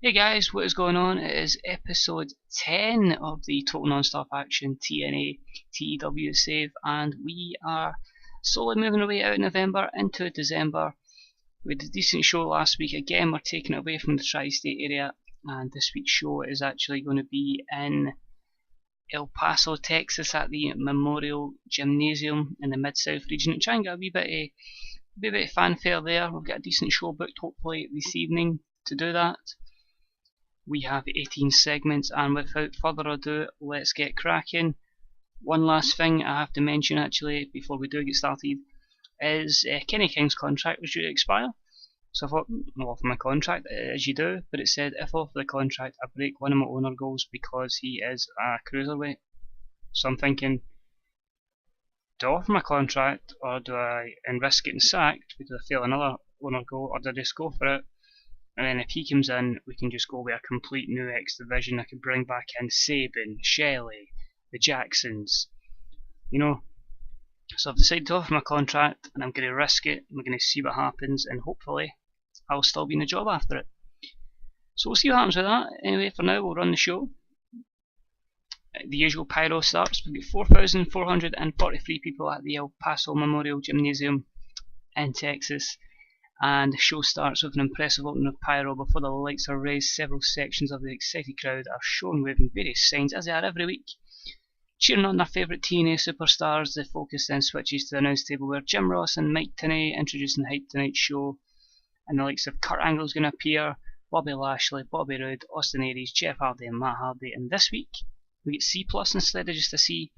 Hey guys, what is going on? It is episode 10 of the Total Non-Stop Action TNA TEW save, and we are slowly moving away out of November into December. We had a decent show last week. Again, we're taking it away from the tri-state area, and this week's show is actually going to be in El Paso, Texas at the Memorial Gymnasium in the Mid-South region. Try and get a wee bit of fanfare there. We've got a decent show booked hopefully this evening to do that. We have 18 segments, and without further ado, let's get cracking. One last thing I have to mention actually before we do get started is Kenny King's contract was due to expire. So I thought, I'll offer my contract, as you do, but it said if I offer the contract I break one of my owner goals because he is a cruiserweight. So I'm thinking, do I offer my contract, or do I risk getting sacked because I fail another owner goal, or do I just go for it? And then if he comes in, we can just go with a complete new X division. I could bring back in Sabin, Shelley, the Jacksons, you know. So I've decided to offer my contract, and I'm going to risk it. We're going to see what happens, and hopefully I'll still be in the job after it. So we'll see what happens with that. Anyway, for now we'll run the show. The usual pyro starts. We've got 4,443 people at the El Paso Memorial Gymnasium in Texas. And the show starts with an impressive opening of pyro. Before the lights are raised, several sections of the excited crowd are shown waving various signs, as they are every week, cheering on their favourite TNA superstars. The focus then switches to the announce table where Jim Ross and Mike Tenay introducing the Hype Tonight's show, and the likes of Kurt Angle's going to appear, Bobby Lashley, Bobby Roode, Austin Aries, Jeff Hardy and Matt Hardy. And this week we get C+ instead of just a C,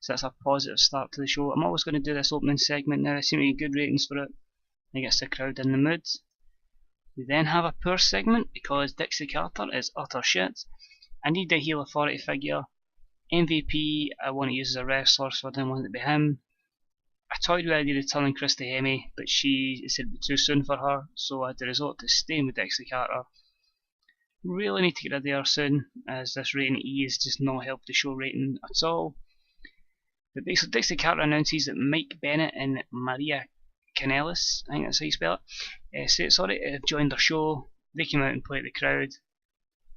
so that's a positive start to the show. I'm always going to do this opening segment now. I seem to get good ratings for it. It gets the crowd in the mood. We then have a poor segment because Dixie Carter is utter shit. I need a heel authority figure. MVP I want to use as a wrestler, so I didn't want it to be him. I toyed with the idea of telling Christy Hemme, but she said it would be too soon for her, so I had to resort to staying with Dixie Carter. Really need to get rid of her soon, as this rating E has just not helped the show rating at all. But basically Dixie Carter announces that Mike Bennett and Maria Kanellis, I think that's how you spell it, have joined their show. They came out and played the crowd.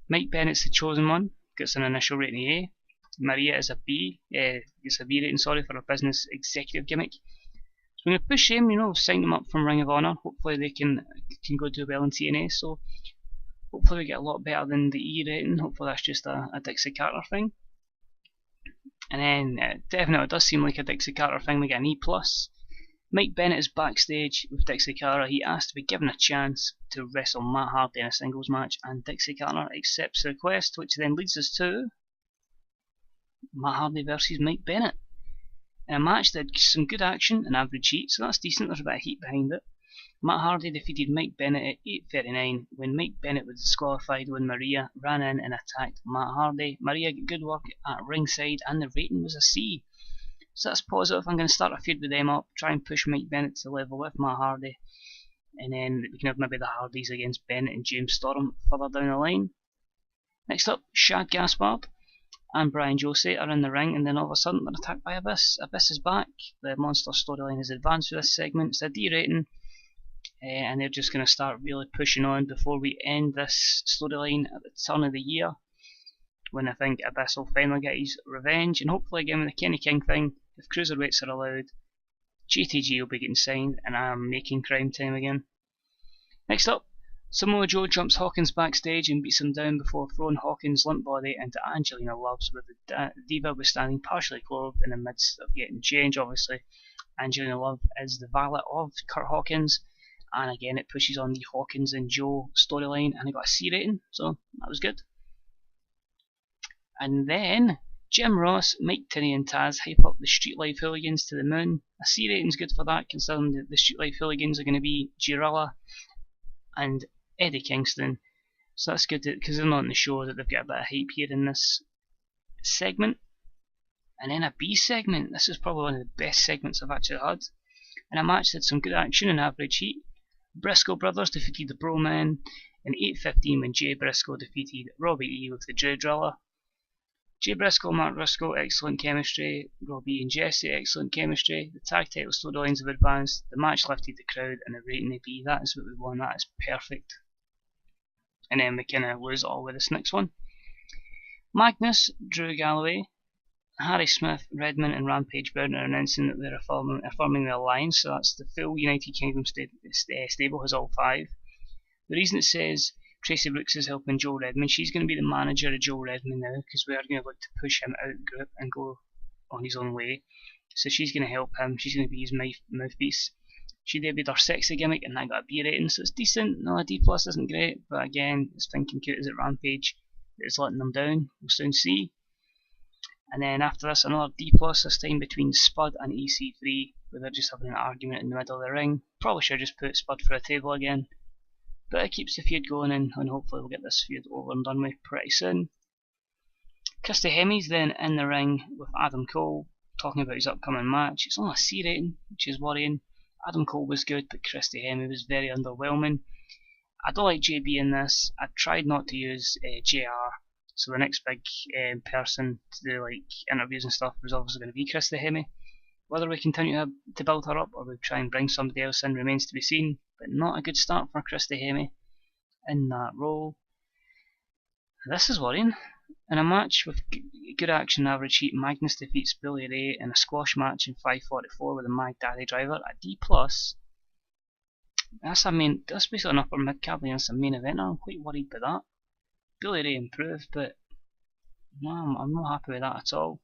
Mike Bennett's the chosen one, gets an initial rating A. Maria is a B, gets a B rating, for her business executive gimmick. So we're going to push him, sign them up from Ring of Honor. Hopefully they can go do well in TNA, so hopefully we get a lot better than the E rating. Hopefully that's just a Dixie Carter thing. And then, definitely it does seem like a Dixie Carter thing, we get an E+. Mike Bennett is backstage with Dixie Carter. He asked to be given a chance to wrestle Matt Hardy in a singles match, and Dixie Carter accepts the request, which then leads us to Matt Hardy versus Mike Bennett. In a match that had some good action and average heat, so that's decent, there's a bit of heat behind it. Matt Hardy defeated Mike Bennett at 8:39 when Mike Bennett was disqualified when Maria ran in and attacked Matt Hardy. Maria got good work at ringside and the rating was a C. So that's positive. I'm going to start a feud with them up, try and push Mike Bennett to level with Matt Hardy, and then we can have maybe the Hardys against Bennett and James Storm further down the line. Next up, Shad Gaspard and Brian Josie are in the ring, and then all of a sudden they're attacked by Abyss. Abyss is back. The monster storyline has advanced for this segment. It's a D rating, and they're just going to start really pushing on before we end this storyline at the turn of the year, when I think Abyss will finally get his revenge, and hopefully again with the Kenny King thing, if cruiserweights are allowed, JTG will be getting signed and I'm making crime time again. Next up, Samoa Joe jumps Hawkins backstage and beats him down before throwing Hawkins' limp body into Angelina Love's, where the Diva was standing partially clothed in the midst of getting changed. Obviously, Angelina Love is the valet of Kurt Hawkins, and again it pushes on the Hawkins and Joe storyline, and it got a C rating, so that was good. And then Jim Ross, Mike Tenay and Taz hype up the Street Life Hooligans to the moon. A C rating's good for that, considering that the Street Life Hooligans are going to be Girella and Eddie Kingston. So that's good because they're not in the show, that they've got a bit of hype here in this segment. And then a B segment. This is probably one of the best segments I've actually had. In a match that had some good action and average heat. Briscoe brothers defeated the Bro Men in 8:15 when Jay Briscoe defeated Robbie E with the Drew Driller. Jay Briscoe, Mark Briscoe, excellent chemistry. Robbie and Jesse, excellent chemistry. The tag title storylines have advanced. The match lifted the crowd and the rating of B. That is what we want. That is perfect. and then we kind of lose it all with this next one. Magnus, Drew Galloway, Harry Smith, Redmond and Rampage Brown are announcing that they're forming the alliance, so that's the full United Kingdom stable has all 5. The reason it says Tracy Brooks is helping Joe Redmond, she's going to be the manager of Joe Redmond now, because we are going to look to push him out of the group and go on his own way. So she's going to help him, she's going to be his mouthpiece. She debuted her sexy gimmick and that got a B rating, so it's decent. No, a D plus isn't great, but again, it's thinking cute as at Rampage. It's letting them down, we'll soon see. And then after this, another D plus, this time between Spud and EC3, where they're just having an argument in the middle of the ring. Probably should have just put Spud for a table again. But it keeps the feud going, and hopefully we'll get this feud over and done with pretty soon. Christy Hemmy's then in the ring with Adam Cole, talking about his upcoming match. It's only a C rating, which is worrying. Adam Cole was good, but Christy Hemme was very underwhelming. I don't like JB in this. I tried not to use JR, so the next big person to do like interviews and stuff was obviously going to be Christy Hemme. Whether we continue to build her up or we try and bring somebody else in remains to be seen, but not a good start for Christy Hemme in that role. This is worrying. In a match with good action average heat, Magnus defeats Billy Ray in a squash match in 5:44 with a Mag Daddy driver at D+. That's basically an upper mid card against a main event. I'm quite worried by that. Billy Ray improved, but no, I'm not happy with that at all.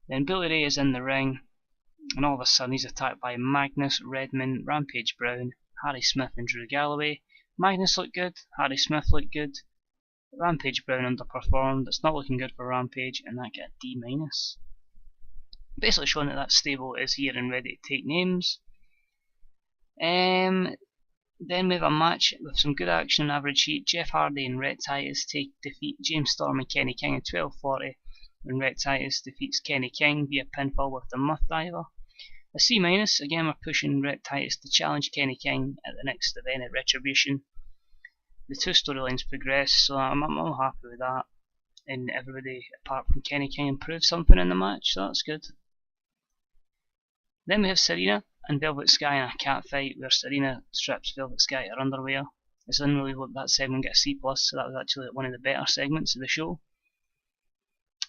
Then Billy Ray is in the ring, and all of a sudden he's attacked by Magnus, Redmond, Rampage Brown, Harry Smith and Drew Galloway. Magnus looked good, Harry Smith looked good, Rampage Brown underperformed, it's not looking good for Rampage, and that got a D-. Basically showing that stable is here and ready to take names. Then we have a match with some good action and average heat. Jeff Hardy and Rhett Titus defeat James Storm and Kenny King in 12:40, when Rhett Titus defeats Kenny King via pinfall with the Muff Diver. A C-, again we're pushing Rhett Titus to challenge Kenny King at the next event at Retribution. The two storylines progress, so I'm happy with that. And everybody apart from Kenny King improved something in the match, so that's good. Then we have Serena and Velvet Sky in a cat fight where Serena strips Velvet Sky to her underwear. It's unbelievable that segment got a C+, so that was actually one of the better segments of the show.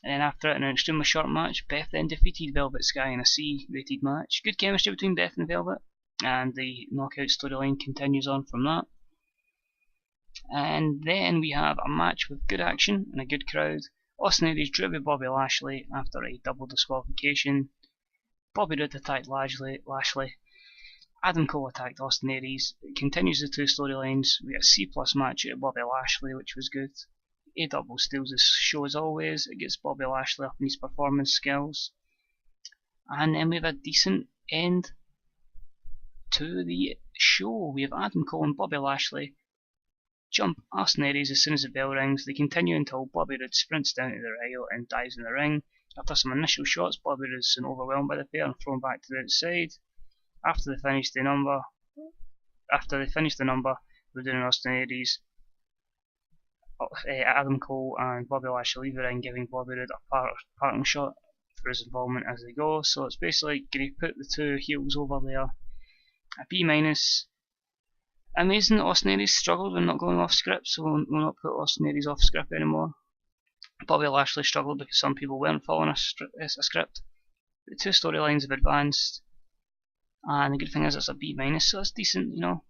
And then after it, in an extremely short match, Beth then defeated Velvet Sky in a C-rated match. Good chemistry between Beth and Velvet, and the knockout storyline continues on from that. And then we have a match with good action and a good crowd. Austin Aries drew with Bobby Lashley after a double disqualification. Bobby Roode attacked Lashley. Adam Cole attacked Austin Aries. It continues the two storylines. We had a C+ match at Bobby Lashley, which was good. A-Double steals the show as always. It gets Bobby Lashley up in his performance skills. And then we have a decent end to the show. We have Adam Cole and Bobby Lashley jump Austin Aries as soon as the bell rings. They continue until Bobby Roode sprints down to the rail and dives in the ring. After some initial shots, Bobby Roode is overwhelmed by the pair and thrown back to the outside. After they finish the number, Roode and Austin Aries, Adam Cole and Bobby Lashley leave the ring, giving Bobby Roode a parting shot for his involvement as they go. So it's basically going to put the two heels over there. A B-. Amazing that Austin Aries struggled when not going off script, so we'll not put Austin Aries off script anymore. Bobby Lashley struggled because some people weren't following a script. The two storylines have advanced, and the good thing is it's a B-, so it's decent, you know.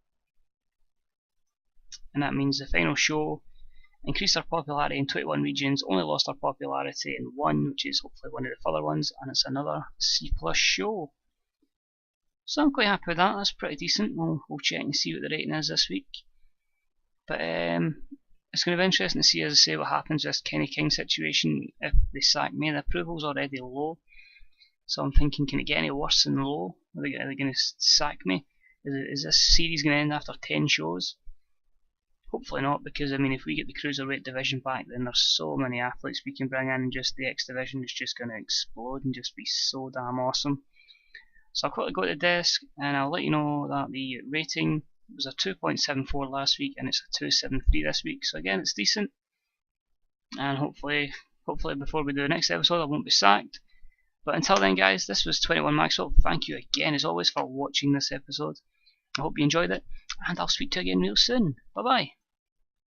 And that means the final show increased our popularity in 21 regions, only lost our popularity in one, which is hopefully one of the further ones, and it's another C+ show. So I'm quite happy with that. That's pretty decent. We'll check and see what the rating is this week. But it's going to be interesting to see, as I say, what happens with this Kenny King situation if they sack me. The approval's already low, so I'm thinking, can it get any worse than low? Are they going to sack me? Is this series going to end after 10 shows? Hopefully not, because I mean, if we get the Cruiserweight division back, then there's so many athletes we can bring in, and just the X division is just going to explode and just be so damn awesome. So I'll quickly go to the desk and I'll let you know that the rating was a 2.74 last week and it's a 2.73 this week. So again, it's decent, and hopefully before we do the next episode I won't be sacked. But until then guys, this was 21 Maxwell. Thank you again as always for watching this episode. I hope you enjoyed it, and I'll speak to you again real soon. Bye bye.